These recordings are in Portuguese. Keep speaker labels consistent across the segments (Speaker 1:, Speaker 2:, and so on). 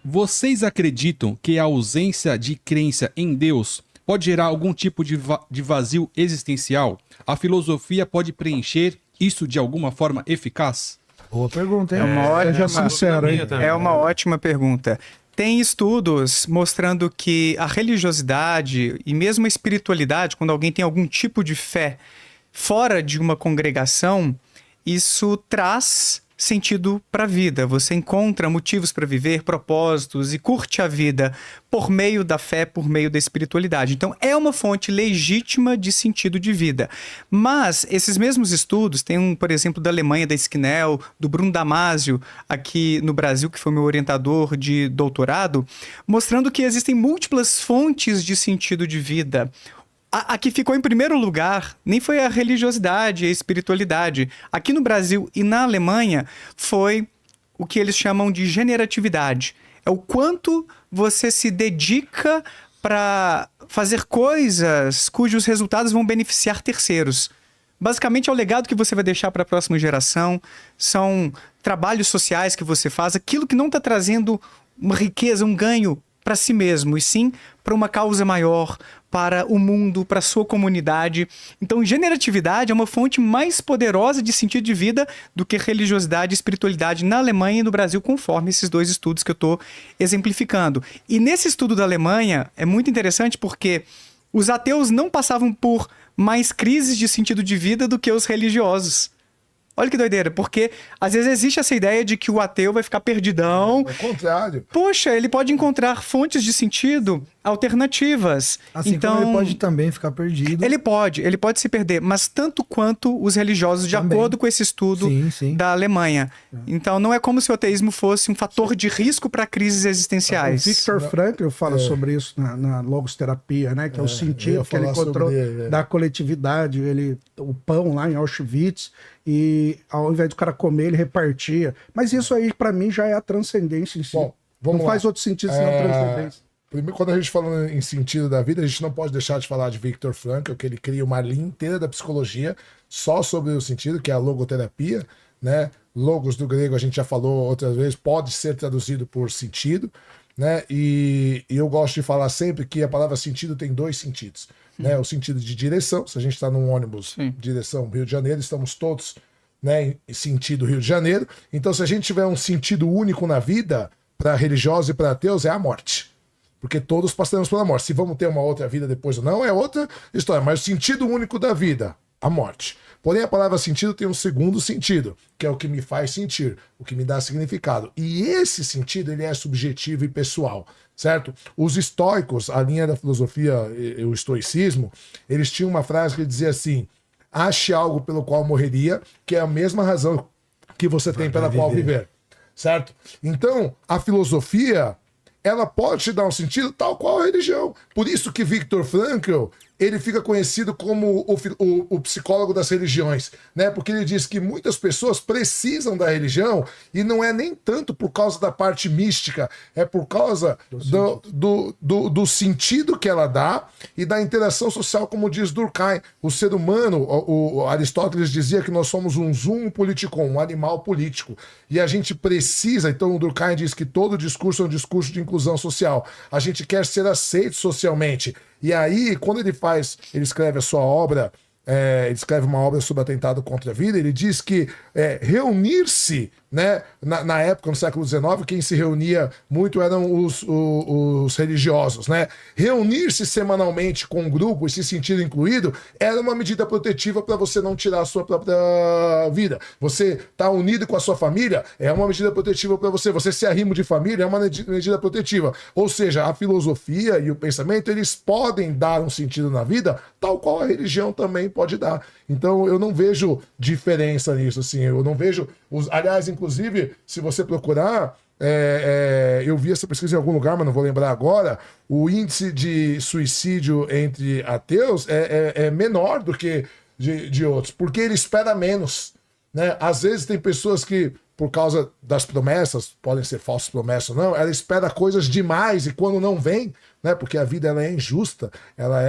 Speaker 1: Vocês acreditam que a ausência de crença em Deus pode gerar algum tipo de vazio existencial? A filosofia pode preencher isso de alguma forma eficaz?
Speaker 2: Boa pergunta, hein?
Speaker 3: Seja
Speaker 2: Seja
Speaker 3: sincero, hein?
Speaker 2: É uma ótima pergunta.
Speaker 4: Tem estudos mostrando que a religiosidade e mesmo a espiritualidade, quando alguém tem algum tipo de fé fora de uma congregação, isso traz sentido para a vida. Você encontra motivos para viver, propósitos e curte a vida por meio da fé, por meio da espiritualidade. Então, é uma fonte legítima de sentido de vida. Mas esses mesmos estudos, tem um, por exemplo, da Alemanha, da Skinel, do Bruno Damasio, aqui no Brasil, que foi meu orientador de doutorado, mostrando que existem múltiplas fontes de sentido de vida. A que ficou em primeiro lugar nem foi a religiosidade, a espiritualidade. Aqui no Brasil e na Alemanha foi o que eles chamam de generatividade. É o quanto você se dedica para fazer coisas cujos resultados vão beneficiar terceiros. Basicamente é o legado que você vai deixar para a próxima geração, são trabalhos sociais que você faz, aquilo que não está trazendo uma riqueza, um ganho para si mesmo, e sim para uma causa maior, para o mundo, para a sua comunidade. Então, generatividade é uma fonte mais poderosa de sentido de vida do que religiosidade e espiritualidade na Alemanha e no Brasil, conforme esses dois estudos que eu estou exemplificando. E nesse estudo da Alemanha, é muito interessante porque os ateus não passavam por mais crises de sentido de vida do que os religiosos. Olha que doideira, porque às vezes existe essa ideia de que o ateu vai ficar perdidão.
Speaker 5: Ao contrário.
Speaker 4: Poxa, ele pode encontrar fontes de sentido alternativas.
Speaker 2: Assim
Speaker 4: então,
Speaker 2: como ele pode também ficar perdido.
Speaker 4: Ele pode se perder, mas tanto quanto os religiosos, de
Speaker 2: Também.
Speaker 4: acordo com esse estudo
Speaker 2: Sim.
Speaker 4: da Alemanha. Então, não é como se o ateísmo fosse um fator de risco para crises
Speaker 3: O
Speaker 4: existenciais.
Speaker 3: Victor Frankl fala sobre isso na logoterapia, né? Que é o
Speaker 5: eu
Speaker 3: sentido
Speaker 5: ia
Speaker 3: que ele
Speaker 5: falar
Speaker 3: encontrou
Speaker 5: sobre ele,
Speaker 3: da coletividade. O pão lá em Auschwitz, e ao invés do cara comer, ele repartia. Mas isso aí, para mim, já é a transcendência em si.
Speaker 5: Bom, vamos
Speaker 3: não
Speaker 5: lá.
Speaker 3: faz outro sentido senão transcendência.
Speaker 5: Primeiro, quando a gente fala em sentido da vida, a gente não pode deixar de falar de Viktor Frankl, que ele cria uma linha inteira da psicologia só sobre o sentido, que é a logoterapia, né? Logos do grego, a gente já falou outras vezes, pode ser traduzido por sentido, né? E eu gosto de falar sempre que a palavra sentido tem dois sentidos, né? O sentido de direção, se a gente está num ônibus direção Rio de Janeiro, estamos todos, né, em sentido Rio de Janeiro. Então, se a gente tiver um sentido único na vida, para religiosos e para ateus, é a morte. Porque todos passaremos pela morte. Se vamos ter uma outra vida depois ou não, é outra história. Mas o sentido único da vida, a morte. Porém, a palavra sentido tem um segundo sentido, que é o que me faz sentir, o que me dá significado. E esse sentido, ele é subjetivo e pessoal, certo? Os estoicos, a linha da filosofia, o estoicismo, eles tinham uma frase que dizia assim: ache algo pelo qual morreria, que é a mesma razão que você tem pela qual viver, certo? Então, a filosofia, ela pode te dar um sentido tal qual a religião. Por isso que Viktor Frankl, ele fica conhecido como o psicólogo das religiões, né? Porque ele diz que muitas pessoas precisam da religião e não é nem tanto por causa da parte mística, é por causa do sentido que ela dá e da interação social, como diz Durkheim. O ser humano, o Aristóteles dizia que nós somos um zoom politikon, um animal político. E a gente precisa, então o Durkheim diz que todo discurso é um discurso de inclusão social. A gente quer ser aceito socialmente. E aí, quando ele escreve a sua obra, ele escreve uma obra sobre atentado contra a vida, ele diz que reunir-se, né, na época, no século XIX, quem se reunia muito eram os religiosos, né? Reunir-se semanalmente com um grupo e se sentir incluído era uma medida protetiva para você não tirar a sua própria vida. Você tá unido com a sua família é uma medida protetiva para você. Você se arrima de família é uma medida protetiva. Ou seja, a filosofia e o pensamento, eles podem dar um sentido na vida, tal qual a religião também pode dar. Então eu não vejo diferença nisso, assim, eu não vejo... Aliás, inclusive, se você procurar, eu vi essa pesquisa em algum lugar, mas não vou lembrar agora, o índice de suicídio entre ateus é menor do que de outros, porque ele espera menos, né? Às vezes tem pessoas que, por causa das promessas, podem ser falsas promessas ou não, ela espera coisas demais e quando não vem, né, porque a vida ela é injusta, ela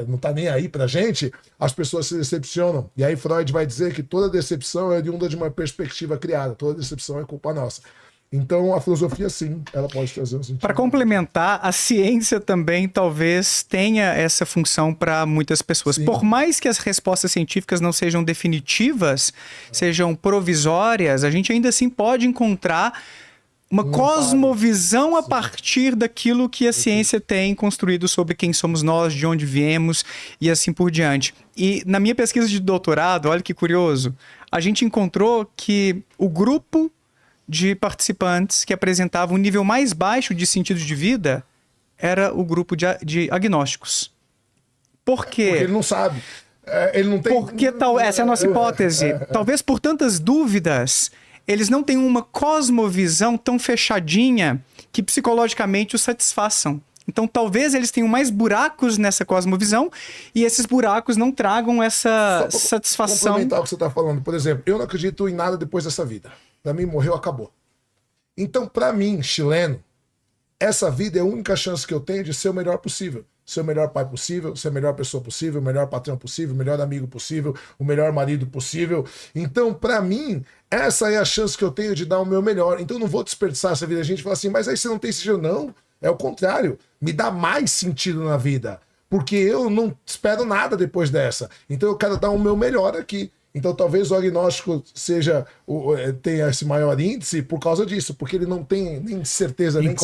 Speaker 5: não tá nem aí pra gente, as pessoas se decepcionam. E aí Freud vai dizer que toda decepção é oriunda de uma perspectiva criada, toda decepção é culpa nossa. Então, a filosofia, sim, ela pode trazer um sentido.
Speaker 4: Para complementar, a ciência também talvez tenha essa função para muitas pessoas.
Speaker 5: Sim.
Speaker 4: Por mais que as respostas científicas não sejam definitivas, sejam provisórias, a gente ainda assim pode encontrar uma cosmovisão a partir daquilo que a ciência tem construído sobre quem somos nós, de onde viemos e assim por diante. E na minha pesquisa de doutorado, olha que curioso, a gente encontrou que o grupo de participantes que apresentavam um nível mais baixo de sentido de vida era o grupo de agnósticos. Por quê?
Speaker 5: Porque ele não sabe. Ele não tem...
Speaker 4: Porque essa é a nossa hipótese. Talvez por tantas dúvidas, eles não têm uma cosmovisão tão fechadinha que psicologicamente os satisfaçam. Então, talvez eles tenham mais buracos nessa cosmovisão e esses buracos não tragam essa satisfação.
Speaker 5: Complementar o que você está falando. Por exemplo, eu não acredito em nada depois dessa vida. Para mim, morreu, acabou. Então, para mim, chileno, essa vida é a única chance que eu tenho de ser o melhor possível. Ser o melhor pai possível, ser a melhor pessoa possível, o melhor patrão possível, o melhor amigo possível, o melhor marido possível. Então, para mim, essa é a chance que eu tenho de dar o meu melhor. Então, eu não vou desperdiçar essa vida. A gente fala assim, mas aí você não tem sentido. Não, é o contrário. Me dá mais sentido na vida. Porque eu não espero nada depois dessa. Então, eu quero dar o meu melhor aqui. Então, talvez o agnóstico tenha esse maior índice por causa disso, porque ele não tem nem certeza, nem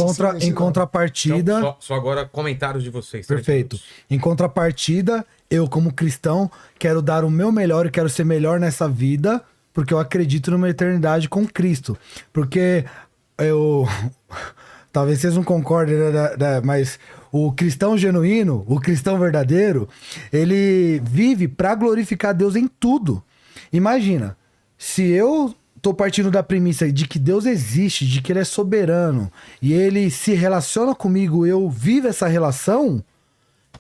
Speaker 2: Em contrapartida...
Speaker 6: Então, só agora comentários de vocês.
Speaker 2: Perfeito. Em contrapartida, eu, como cristão, quero dar o meu melhor e quero ser melhor nessa vida, porque eu acredito numa eternidade com Cristo. Porque eu... Talvez vocês não concordem, né, mas o cristão genuíno, o cristão verdadeiro, ele vive para glorificar Deus em tudo. Imagina, se eu tô partindo da premissa de que Deus existe, de que Ele é soberano, e Ele se relaciona comigo, eu vivo essa relação,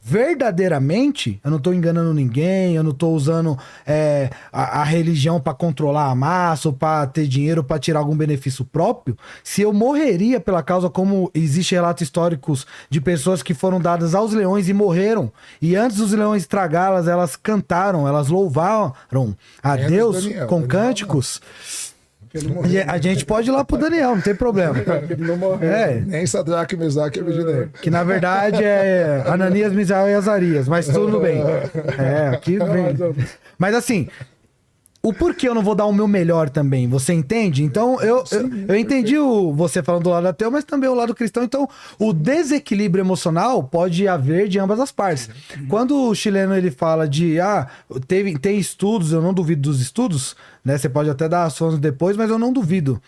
Speaker 2: verdadeiramente, eu não tô enganando ninguém, eu não tô usando a religião para controlar a massa, ou para ter dinheiro, para tirar algum benefício próprio, se eu morreria pela causa, como existe relatos históricos de pessoas que foram dadas aos leões e morreram, e antes dos leões estragá-las, elas cantaram, elas louvaram a Deus com cânticos. E a gente pode ir lá pro Daniel, não tem problema.
Speaker 5: Ele não morreu. Nem Sadraque, Mesaque e Abednego.
Speaker 2: Que na verdade é Ananias, Misael e Azarias, mas tudo bem. Aqui vem. Mas assim, o porquê eu não vou dar o meu melhor também, você entende? Então, eu entendi você falando do lado ateu, mas também o lado cristão. Então, o desequilíbrio emocional pode haver de ambas as partes. Quando o chileno ele fala de, tem estudos, eu não duvido dos estudos, né? Você pode até dar as fontes depois, mas eu não duvido.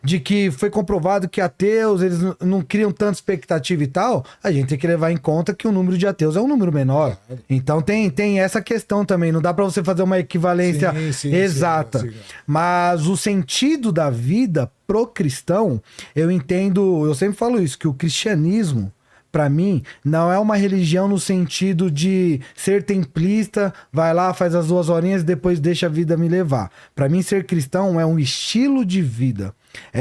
Speaker 2: De que foi comprovado que ateus, eles não criam tanta expectativa e tal, a gente tem que levar em conta que o número de ateus é um número menor. Então, tem essa questão também. Não dá pra você fazer uma equivalência exata. Sim. Mas o sentido da vida pro cristão, eu entendo, eu sempre falo isso, que o cristianismo, pra mim, não é uma religião no sentido de ser templista, vai lá, faz as 2 horinhas e depois deixa a vida me levar. Pra mim, ser cristão é um estilo de vida.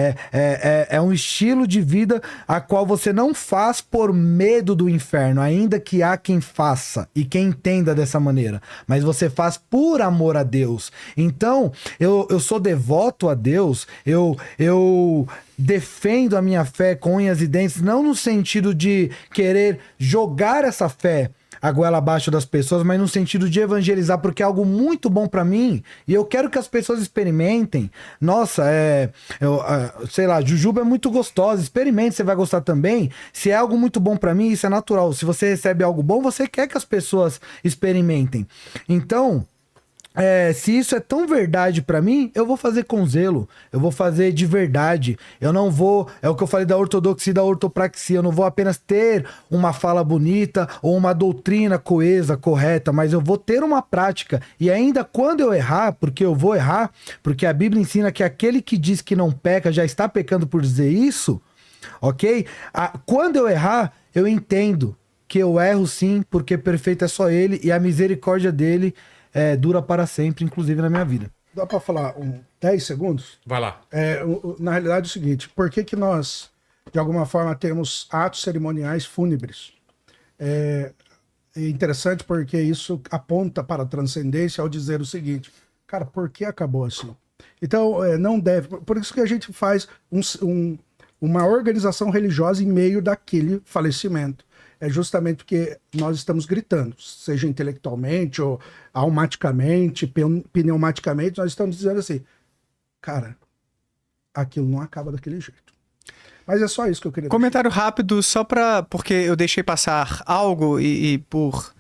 Speaker 2: É um estilo de vida a qual você não faz por medo do inferno, ainda que há quem faça e quem entenda dessa maneira, mas você faz por amor a Deus. Então, eu sou devoto a Deus, eu defendo a minha fé com unhas e dentes, não no sentido de querer jogar essa fé a goela abaixo das pessoas, mas no sentido de evangelizar, porque é algo muito bom pra mim, e eu quero que as pessoas experimentem. Nossa, sei lá, jujuba é muito gostosa, experimente, você vai gostar também. Se é algo muito bom pra mim, isso é natural. Se você recebe algo bom, você quer que as pessoas experimentem. Então, se isso é tão verdade pra mim, eu vou fazer com zelo, eu vou fazer de verdade. Eu não vou, é o que eu falei da ortodoxia e da ortopraxia, eu não vou apenas ter uma fala bonita ou uma doutrina coesa, correta, mas eu vou ter uma prática. E ainda quando eu errar, porque eu vou errar, porque a Bíblia ensina que aquele que diz que não peca já está pecando por dizer isso, ok? Quando eu errar, eu entendo que eu erro sim, porque perfeito é só Ele e a misericórdia dele dura para sempre, inclusive na minha vida.
Speaker 3: Dá para falar 10 segundos?
Speaker 6: Vai lá.
Speaker 3: Na realidade é o seguinte, por que nós, de alguma forma, temos atos cerimoniais fúnebres? É interessante porque isso aponta para a transcendência ao dizer o seguinte, cara, por que acabou assim? Então, não deve. Por isso que a gente faz uma organização religiosa em meio daquele falecimento. É justamente porque nós estamos gritando, seja intelectualmente ou almaticamente, pneumaticamente, nós estamos dizendo assim, cara, aquilo não acaba daquele jeito. Mas é só isso que eu queria
Speaker 4: Comentário rápido, só porque eu deixei passar algo e por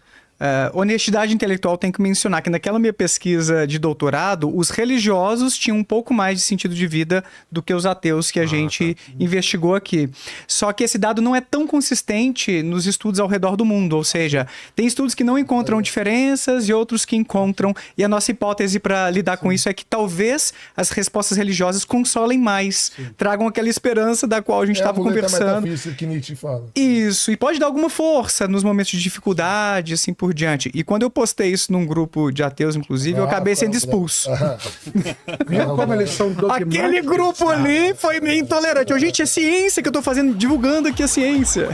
Speaker 4: honestidade intelectual tem que mencionar que naquela minha pesquisa de doutorado, os religiosos tinham um pouco mais de sentido de vida do que os ateus que a gente investigou aqui. Só que esse dado não é tão consistente nos estudos ao redor do mundo, ou seja, tem estudos que não encontram diferenças e outros que encontram, e a nossa hipótese para lidar com isso é que talvez as respostas religiosas consolem mais, tragam aquela esperança da qual a gente estava conversando.
Speaker 5: Que Nietzsche fala.
Speaker 4: Isso, e pode dar alguma força nos momentos de dificuldade, assim por diante. E quando eu postei isso num grupo de ateus, inclusive, eu acabei sendo expulso.
Speaker 3: Viu como eles são dogmáticos?
Speaker 4: Aquele grupo ali foi meio intolerante. Gente, é ciência que eu tô fazendo, divulgando aqui a ciência.